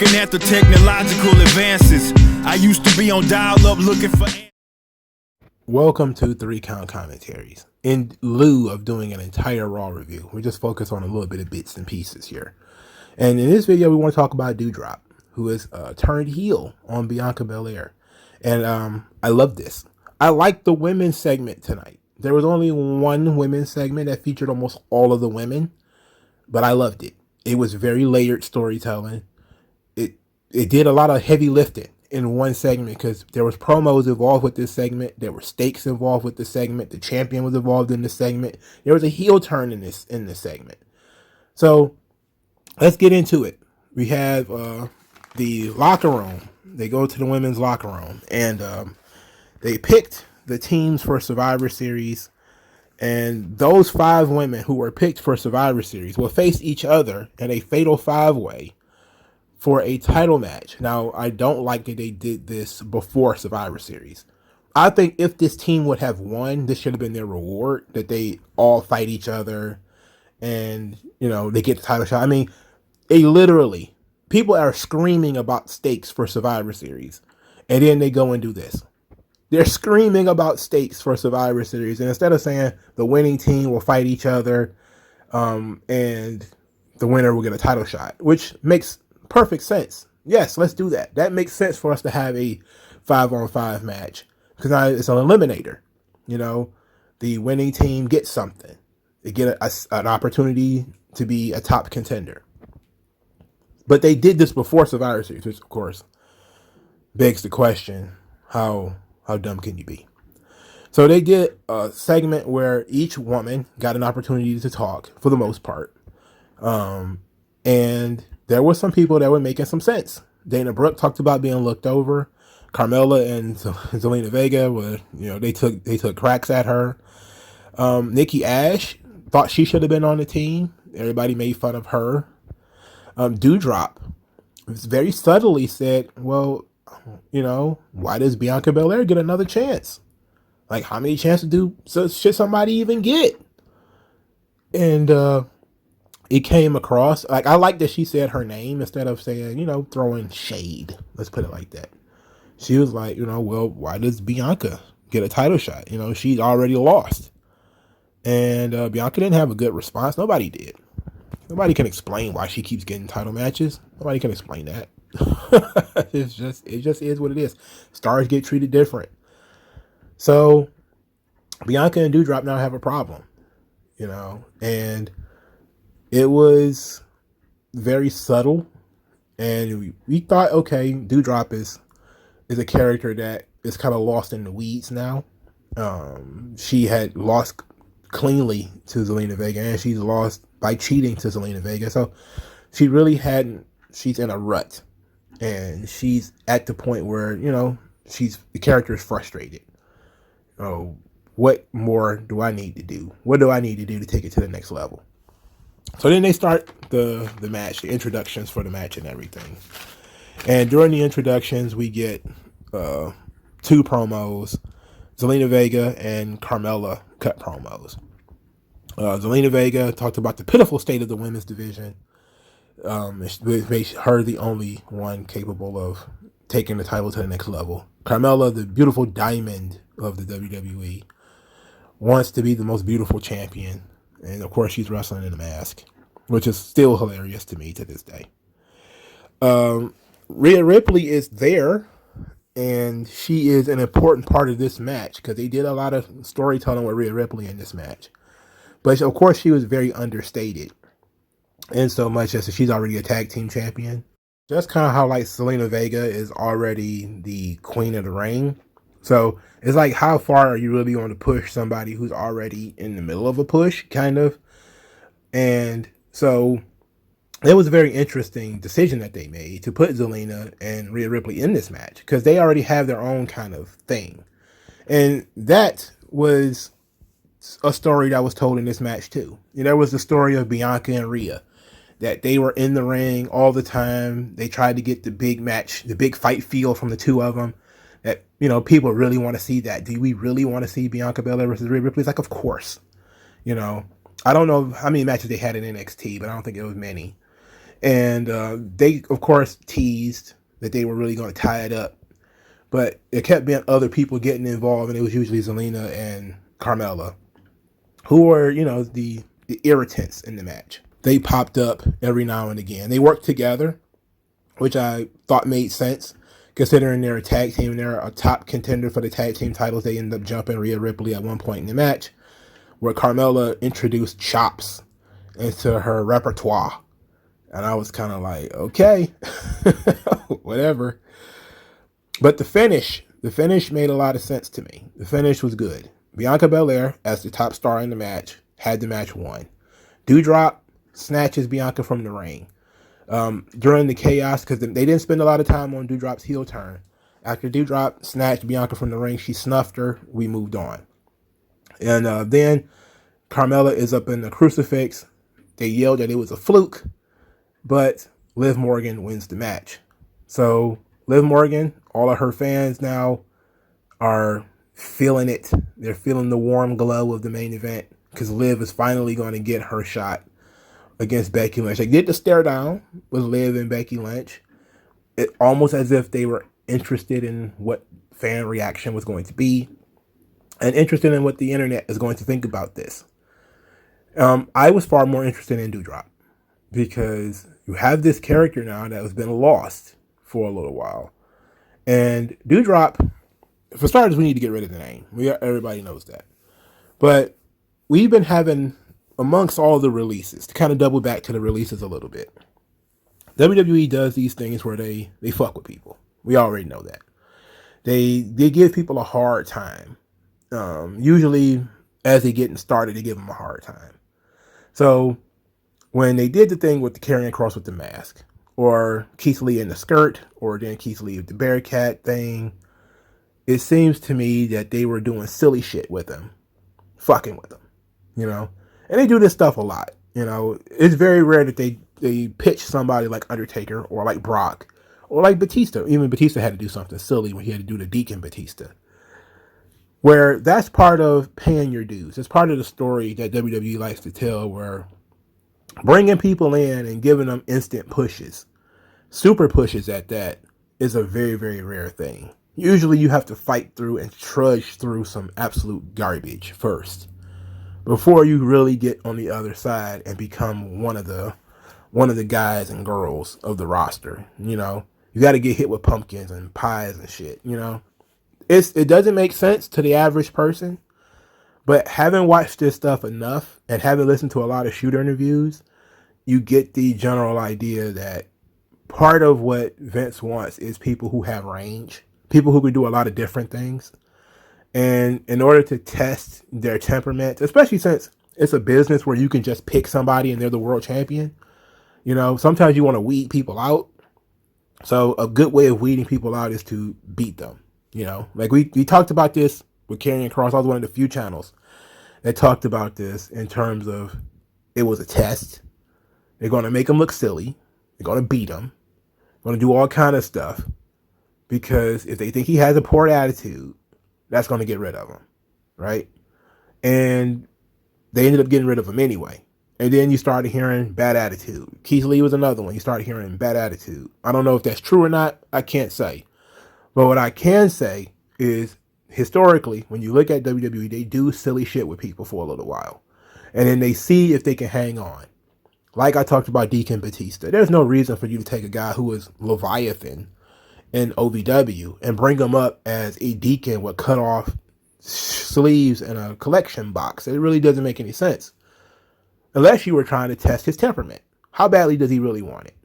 looking at the technological advances. I used to be on dial-up looking for... Welcome to 3 Count Commentaries. In lieu of doing an entire Raw review, we just focus on a little bit of bits and pieces here. And in this video, we want to talk about Dewdrop, who is turned heel on Bianca Belair. And I love this. I like the women's segment tonight. There was only one women's segment that featured almost all of the women, but I loved it. It was very layered storytelling. It did a lot of heavy lifting in one segment because there was promos involved with this segment. There were stakes involved with the segment. The champion was involved in the segment. There was a heel turn in this segment. So let's get into it. We have the locker room. They go to the women's locker room and they picked the teams for Survivor Series. And those 5 women who were picked for Survivor Series will face each other in a fatal 5-way for a title match. Now, I don't like that they did this before Survivor Series. I think if this team would have won, this should have been their reward, that they all fight each other and, you know, they get the title shot. I mean, people are screaming about stakes for Survivor Series, and then they go and do this. They're screaming about stakes for Survivor Series, and instead of saying the winning team will fight each other and the winner will get a title shot, which makes perfect sense. Yes, let's do that. That makes sense for us to have a 5-on-5 match because now it's an eliminator. You know, the winning team gets something. They get an opportunity to be a top contender. But they did this before Survivor Series, which of course begs the question, how dumb can you be? So they did a segment where each woman got an opportunity to talk for the most part. And there were some people that were making some sense. Dana Brooke talked about being looked over. Carmella and Zelina Vega were, they took cracks at her. Nikki Ash thought she should have been on the team. Everybody made fun of her. Dewdrop very subtly said, well, why does Bianca Belair get another chance? Like, how many chances should somebody even get? And it came across, like, I like that she said her name instead of saying, throwing shade. Let's put it like that. She was like, well, why does Bianca get a title shot? She's already lost. And Bianca didn't have a good response. Nobody did. Nobody can explain why she keeps getting title matches. Nobody can explain that. It just is what it is. Stars get treated different. So Bianca and Dewdrop now have a problem, and it was very subtle. And we thought, okay, Dewdrop is a character that is kind of lost in the weeds now. She had lost cleanly to Zelina Vega, and she's lost by cheating to Zelina Vega. So she really she's in a rut. And she's at the point where, the character is frustrated. Oh, what more do I need to do? What do I need to do to take it to the next level? So then they start the match, the introductions for the match and everything. And during the introductions, we get 2 promos. Zelina Vega and Carmella cut promos. Zelina Vega talked about the pitiful state of the women's division. It makes her the only one capable of taking the title to the next level. Carmella, the beautiful diamond of the WWE, wants to be the most beautiful champion. And of course, she's wrestling in a mask, which is still hilarious to me to this day. Rhea Ripley is there, and she is an important part of this match because they did a lot of storytelling with Rhea Ripley in this match. But of course, she was very understated. In so much as she's already a tag team champion. Just kind of how like Zelina Vega is already the queen of the ring. So it's like, how far are you really going to push somebody who's already in the middle of a push, kind of? And so it was a very interesting decision that they made to put Zelina and Rhea Ripley in this match because they already have their own kind of thing. And that was a story that was told in this match too. There was the story of Bianca and Rhea. That they were in the ring all the time. They tried to get the big match, the big fight feel from the 2 of them. That, people really want to see that. Do we really want to see Bianca Belair versus Rhea Ripley? It's like, of course. I don't know how many matches they had in NXT, but I don't think it was many. And they, of course, teased that they were really going to tie it up. But it kept being other people getting involved, and it was usually Zelina and Carmella, who were, the irritants in the match. They popped up every now and again. They worked together, which I thought made sense, considering they're a tag team and they're a top contender for the tag team titles. They ended up jumping Rhea Ripley at one point in the match, where Carmella introduced chops into her repertoire. And I was kind of like, okay, whatever. But the finish made a lot of sense to me. The finish was good. Bianca Belair, as the top star in the match, had the match won. Dewdrop snatches Bianca from the ring. During the chaos, because they didn't spend a lot of time on Dewdrop's heel turn. After Dewdrop snatched Bianca from the ring, she snuffed her. We moved on. And then Carmella is up in the crucifix. They yelled that it was a fluke, but Liv Morgan wins the match. So Liv Morgan, all of her fans now are feeling it. They're feeling the warm glow of the main event because Liv is finally going to get her shot against Becky Lynch. They did the stare down with Liv and Becky Lynch. It almost as if they were interested in what fan reaction was going to be and interested in what the internet is going to think about this. I was far more interested in Dewdrop because you have this character now that has been lost for a little while. And Dewdrop, for starters, we need to get rid of the name. Everybody knows that. But we've been having, amongst all the releases, to kind of double back to the releases a little bit, WWE does these things where they fuck with people. We already know that. They give people a hard time. Usually, as they getting started, they give them a hard time. So, when they did the thing with the carrying cross with the mask, or Keith Lee in the skirt, or then Keith Lee with the Bearcat thing, it seems to me that they were doing silly shit with him. Fucking with him, And they do this stuff a lot, It's very rare that they pitch somebody like Undertaker, or like Brock, or like Batista. Even Batista had to do something silly when he had to do the Deacon Batista. Where that's part of paying your dues. It's part of the story that WWE likes to tell, where bringing people in and giving them instant pushes, super pushes at that, is a very, very rare thing. Usually you have to fight through and trudge through some absolute garbage first before you really get on the other side and become one of the guys and girls of the roster. You got to get hit with pumpkins and pies and shit, It doesn't make sense to the average person, but having watched this stuff enough and having listened to a lot of shooter interviews, you get the general idea that part of what Vince wants is people who have range, people who can do a lot of different things. And in order to test their temperament, especially since it's a business where you can just pick somebody and they're the world champion, sometimes you want to weed people out. So a good way of weeding people out is to beat them. Like we talked about this with Karrion Kross. I was one of the few channels that talked about this in terms of it was a test. They're going to make him look silly. They're going to beat him. Going to do all kind of stuff. Because if they think he has a poor attitude, that's going to get rid of him. Right? And they ended up getting rid of him anyway. And then you started hearing bad attitude. Keith Lee was another one. You started hearing bad attitude. I don't know if that's true or not. I can't say. But what I can say is, historically, when you look at WWE, they do silly shit with people for a little while. And then they see if they can hang on. Like I talked about Deacon Batista. There's no reason for you to take a guy who is Leviathan in OVW and bring him up as a deacon with cut off sleeves and a collection box. It really doesn't make any sense. Unless you were trying to test his temperament. How badly does he really want it?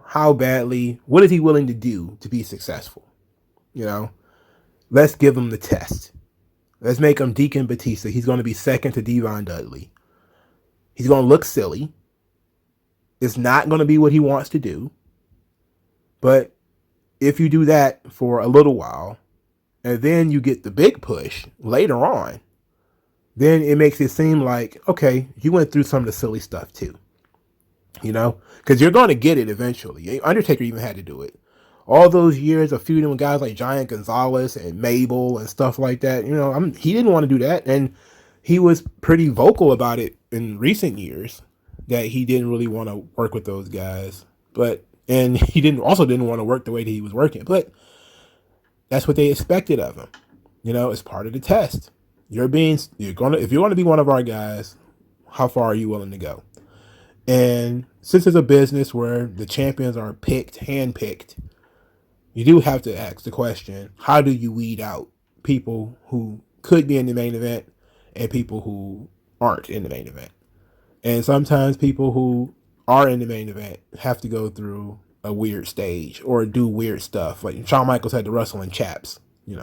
How badly, what is he willing to do to be successful? Let's give him the test. Let's make him Deacon Batista. He's going to be second to Devon Dudley. He's going to look silly. It's not going to be what he wants to do. But if you do that for a little while, and then you get the big push later on, then it makes it seem like, okay, you went through some of the silly stuff too. Because you're going to get it eventually. Undertaker even had to do it. All those years of feuding with guys like Giant Gonzalez and Mabel and stuff like that, he didn't want to do that. And he was pretty vocal about it in recent years. that he didn't really want to work with those guys, and he didn't want to work the way that he was working, but that's what they expected of him. It's part of the test. If you're going to be one of our guys, how far are you willing to go? And since it's a business where the champions are handpicked, you do have to ask the question, how do you weed out people who could be in the main event and people who aren't in the main event? And sometimes people who are in the main event have to go through a weird stage or do weird stuff. Like Shawn Michaels had to wrestle in chaps. He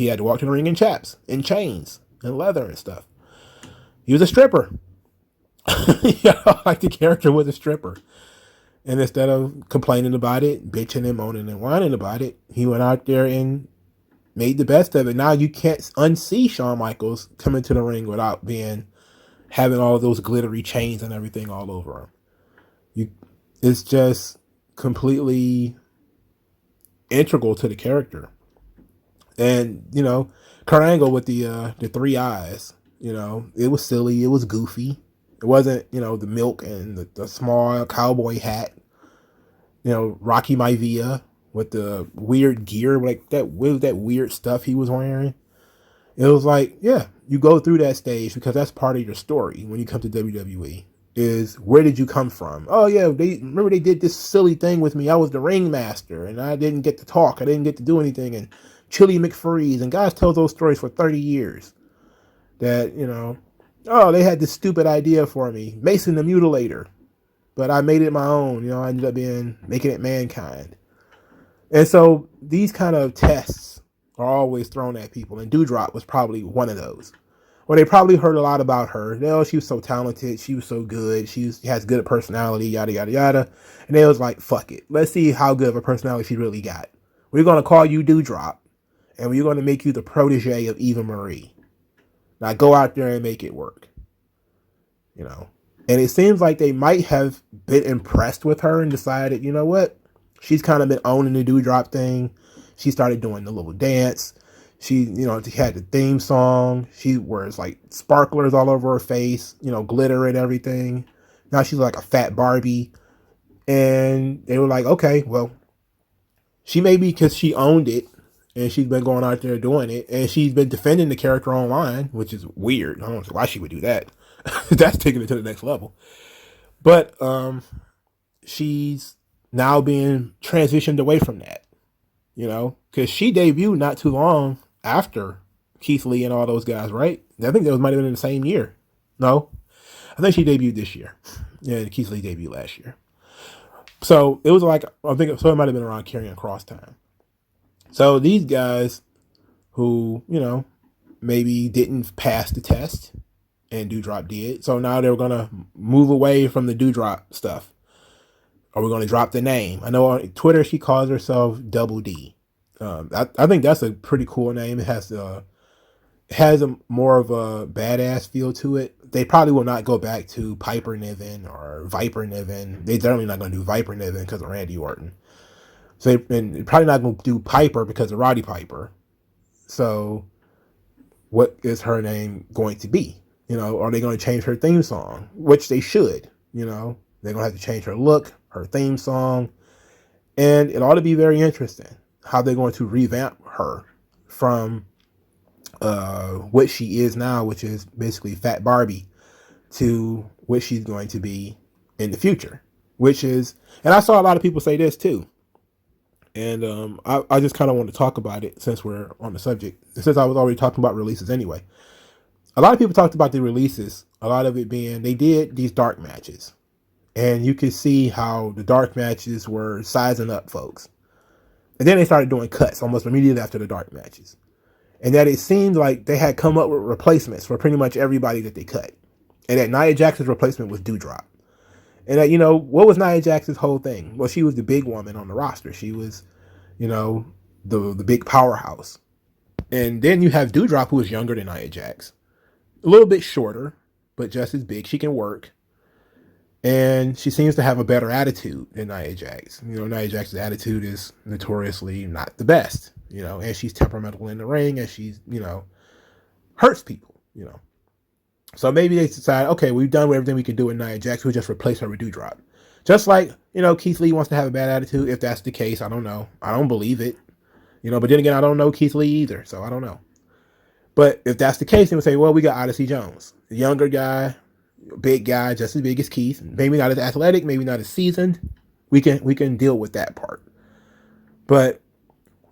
had to walk to the ring in chaps, in chains, and leather and stuff. He was a stripper. Like the character was a stripper. And instead of complaining about it, bitching and moaning and whining about it, he went out there and made the best of it. Now you can't unsee Shawn Michaels coming to the ring without having all those glittery chains and everything all over him. It's just completely integral to the character. And Kurt Angle with the three eyes, it was silly, it was goofy. It wasn't, the milk and the small cowboy hat. Rocky Maivia with the weird gear, like that weird stuff he was wearing. It was like, yeah, you go through that stage because that's part of your story when you come to WWE. Is where did you come from? Oh yeah, remember they did this silly thing with me. I was the ringmaster and I didn't get to talk. I didn't get to do anything. And Chili McFreeze and guys tell those stories for 30 years. That oh, they had this stupid idea for me, Mason the Mutilator, but I made it my own. I ended up making it Mankind. And so these kind of tests are always thrown at people, and Dewdrop was probably one of those. Well, they probably heard a lot about her. She was so talented, she was so good, she has good personality, yada yada yada. And they was like, fuck it, let's see how good of a personality she really got. We're gonna call you Dewdrop, and we're gonna make you the protege of Eva Marie. Now go out there and make it work. And it seems like they might have been impressed with her and decided, you know what? She's kind of been owning the Dewdrop thing. She started doing the little dance. She had the theme song. She wears like sparklers all over her face, glitter and everything. Now she's like a fat Barbie. And they were like, okay, well, she may be because she owned it and she's been going out there doing it. And she's been defending the character online, which is weird. I don't know why she would do that. That's taking it to the next level. But she's now being transitioned away from that, because she debuted not too long after Keith Lee and all those guys, right? I think that might have been in the same year. No, I think she debuted this year. Yeah, Keith Lee debuted last year. So it was like, it might have been around Karrion Kross time. So these guys who, maybe didn't pass the test, and Dewdrop did. So now they're going to move away from the Dewdrop stuff. Are we going to drop the name? I know on Twitter she calls herself Double D. I think that's a pretty cool name. It has a more of a badass feel to it. They probably will not go back to Piper Niven or Viper Niven. They're definitely not going to do Viper Niven because of Randy Orton. So they're probably not going to do Piper because of Roddy Piper. So what is her name going to be? Are they going to change her theme song? Which they should. They're going to have to change her look, her theme song. And it ought to be very interesting how they're going to revamp her from what she is now, which is basically Fat Barbie, to what she's going to be in the future. And I saw a lot of people say this too. And I just kind of want to talk about it since we're on the subject. Since I was already talking about releases anyway. A lot of people talked about the releases, a lot of it being they did these dark matches. And you could see how the dark matches were sizing up folks. And then they started doing cuts almost immediately after the dark matches. And that it seemed like they had come up with replacements for pretty much everybody that they cut. And that Nia Jax's replacement was Dewdrop. And that, what was Nia Jax's whole thing? Well, she was the big woman on the roster. She was, the big powerhouse. And then you have Dewdrop, who is younger than Nia Jax. A little bit shorter, but just as big. She can work. And she seems to have a better attitude than Nia Jax. Nia Jax's attitude is notoriously not the best, and she's temperamental in the ring and she's, hurts people, So maybe they decide, okay, we've done everything we can do with Nia Jax. We'll just replace her with Dewdrop. Just like, Keith Lee wants to have a bad attitude. If that's the case, I don't know. I don't believe it. But then again, I don't know Keith Lee either, so I don't know. But if that's the case, then we say, well, we got Odyssey Jones, the younger guy, big guy, just as big as Keith. Maybe not as athletic, maybe not as seasoned. We can deal with that part. But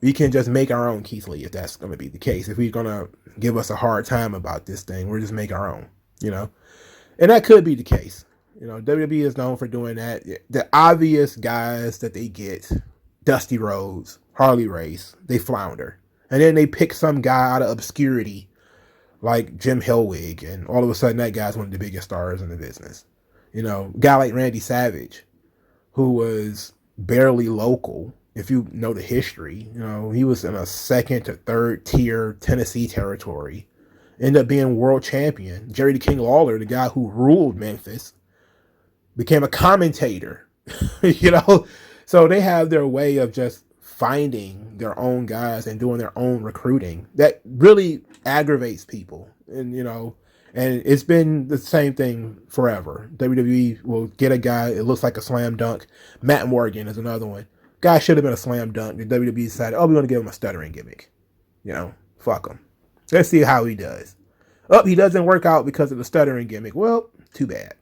we can just make our own Keith Lee if that's going to be the case. If we're going to give us a hard time about this thing, we'll just make our own, And that could be the case. WWE is known for doing that. The obvious guys that they get, Dusty Rhodes, Harley Race, they flounder. And then they pick some guy out of obscurity like Jim Hellwig, and all of a sudden that guy's one of the biggest stars in the business. Guy like Randy Savage, who was barely local. If you know the history, he was in a second to third tier Tennessee territory. Ended up being world champion. Jerry the King Lawler, the guy who ruled Memphis, became a commentator. So they have their way of just finding their own guys and doing their own recruiting that really aggravates people. And it's been the same thing forever. WWE will get a guy, it looks like a slam dunk. Matt Morgan is another one. Guy should have been a slam dunk. The WWE decided, we're going to give him a stuttering gimmick. Fuck him. Let's see how he does. He doesn't work out because of the stuttering gimmick. Well, too bad.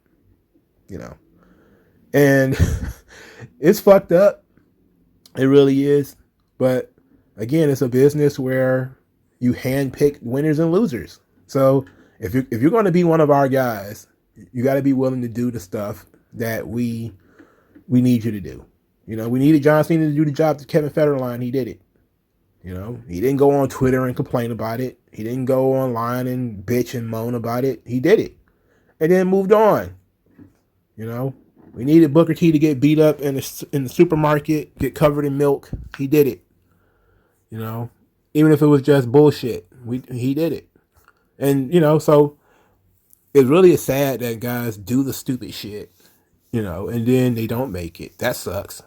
And it's fucked up. It really is. But again, it's a business where you handpick winners and losers. So if you're going to be one of our guys, you got to be willing to do the stuff that we need you to do. We needed John Cena to do the job to Kevin Federline. He did it. He didn't go on Twitter and complain about it. He didn't go online and bitch and moan about it. He did it. And then moved on. We needed Booker T to get beat up in the supermarket, get covered in milk. He did it. Even if it was just bullshit, he did it. And, so it really is sad that guys do the stupid shit, and then they don't make it. That sucks.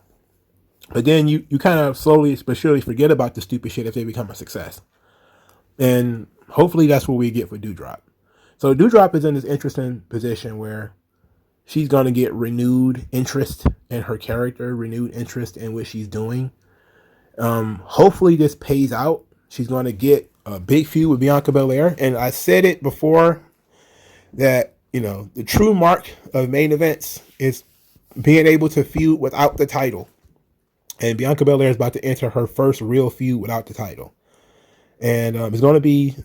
But then you kind of slowly but surely forget about the stupid shit if they become a success. And hopefully that's what we get for Dewdrop. So Dewdrop is in this interesting position where she's going to get renewed interest in her character, renewed interest in what she's doing. Hopefully this pays out. She's going to get a big feud with Bianca Belair. And I said it before that, the true mark of main events is being able to feud without the title. And Bianca Belair is about to enter her first real feud without the title. And it's going to be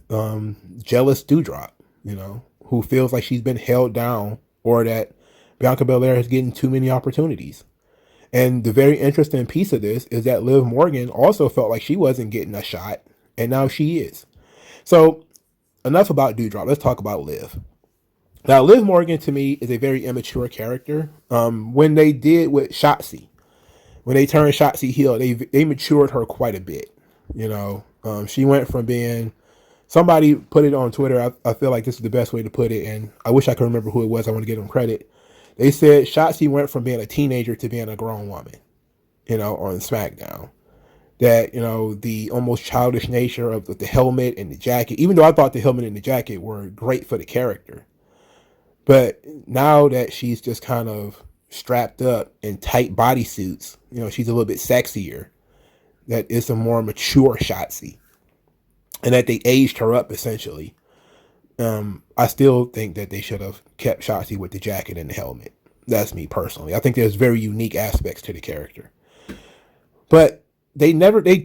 jealous Dewdrop, who feels like she's been held down or that Bianca Belair is getting too many opportunities. And the very interesting piece of this is that Liv Morgan also felt like she wasn't getting a shot, and now she is. So enough about Dewdrop. Let's talk about Liv. Now, Liv Morgan to me is a very immature character. When they did with Shotzi, when they turned Shotzi heel, they matured her quite a bit. She went from being, somebody put it on Twitter. I feel like this is the best way to put it, and I wish I could remember who it was. I want to give them credit. They said Shotzi went from being a teenager to being a grown woman, on SmackDown. That, the almost childish nature of the helmet and the jacket, even though I thought the helmet and the jacket were great for the character. But now that she's just kind of strapped up in tight bodysuits, she's a little bit sexier. That is a more mature Shotzi. And that they aged her up, essentially. I still think that they should have kept Shotzi with the jacket and the helmet. That's me personally. I think there's very unique aspects to the character. But they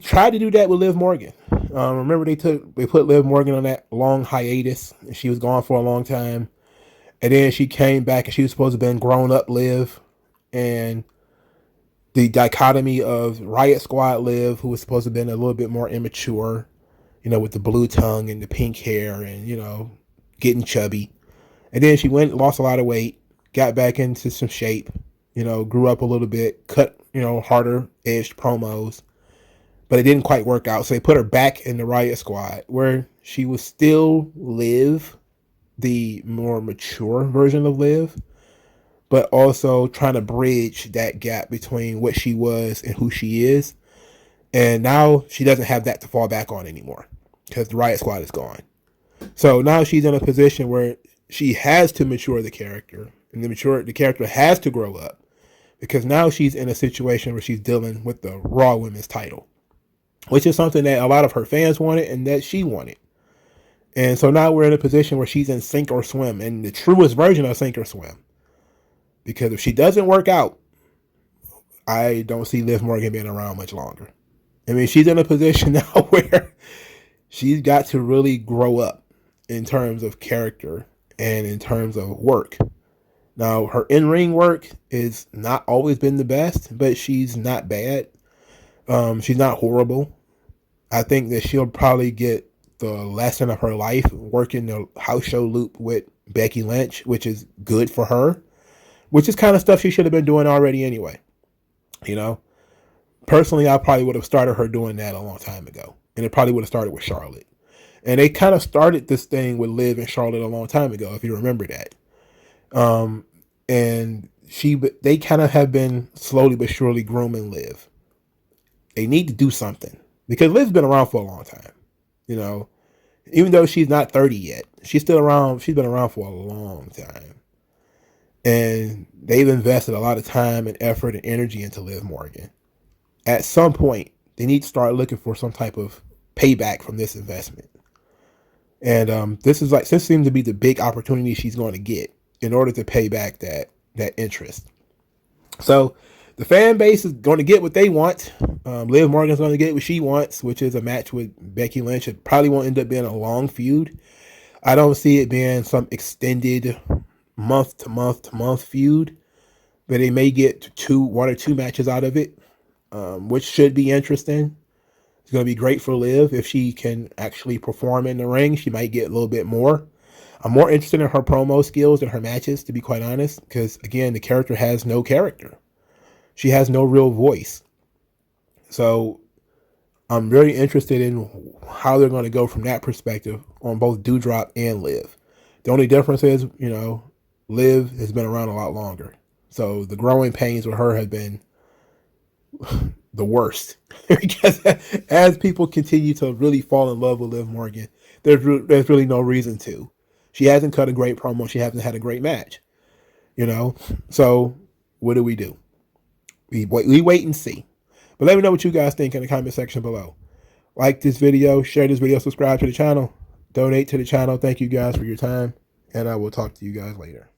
tried to do that with Liv Morgan. Remember they put Liv Morgan on that long hiatus, and she was gone for a long time. And then she came back, and she was supposed to have been grown up Liv. And the dichotomy of Riot Squad Liv, who was supposed to have been a little bit more immature, with the blue tongue and the pink hair and, getting chubby. And then she lost a lot of weight, got back into some shape, grew up a little bit, cut, harder edged promos, but it didn't quite work out. So they put her back in the Riot Squad where she was still Liv, the more mature version of Liv, but also trying to bridge that gap between what she was and who she is. And now she doesn't have that to fall back on anymore because the Riot Squad is gone. So now she's in a position where she has to mature the character, and the character has to grow up, because now she's in a situation where she's dealing with the Raw Women's title, which is something that a lot of her fans wanted and that she wanted. And so now we're in a position where she's in sink or swim, and the truest version of sink or swim. Because if she doesn't work out, I don't see Liv Morgan being around much longer. I mean, she's in a position now where she's got to really grow up in terms of character and in terms of work. Now, her in-ring work is not always been the best, but she's not bad. She's not horrible. I think that she'll probably get the lesson of her life working the house show loop with Becky Lynch, which is good for her, which is kind of stuff she should have been doing already anyway. You know, personally, I probably would have started her doing that a long time ago, and it probably would have started with Charlotte. And they kind of started this thing with Liv and Charlotte a long time ago, if you remember that. And they kind of have been slowly but surely grooming Liv. They need to do something, because Liv's been around for a long time. You know, even though she's not 30 yet, she's still around. She's been around for a long time. And they've invested a lot of time and effort and energy into Liv Morgan. At some point, they need to start looking for some type of payback from this investment. And this seems to be the big opportunity she's going to get in order to pay back that interest. So the fan base is going to get what they want. Liv Morgan's going to get what she wants, which is a match with Becky Lynch. It probably won't end up being a long feud. I don't see it being some extended month to month feud, but they may get one or two matches out of it, which should be interesting. It's going to be great for Liv. If she can actually perform in the ring, she might get a little bit more. I'm more interested in her promo skills than her matches, to be quite honest, because, again, the character has no character. She has no real voice. So I'm very interested in how they're going to go from that perspective on both Dewdrop and Liv. The only difference is, you know, Liv has been around a lot longer. So the growing pains with her have been the worst. Because as people continue to really fall in love with Liv Morgan, there's really no reason to. She hasn't cut a great promo. She hasn't had a great match. You know? So what do? We wait and see. But let me know what you guys think in the comment section below. Like this video, share this video, subscribe to the channel, donate to the channel. Thank you guys for your time, and I will talk to you guys later.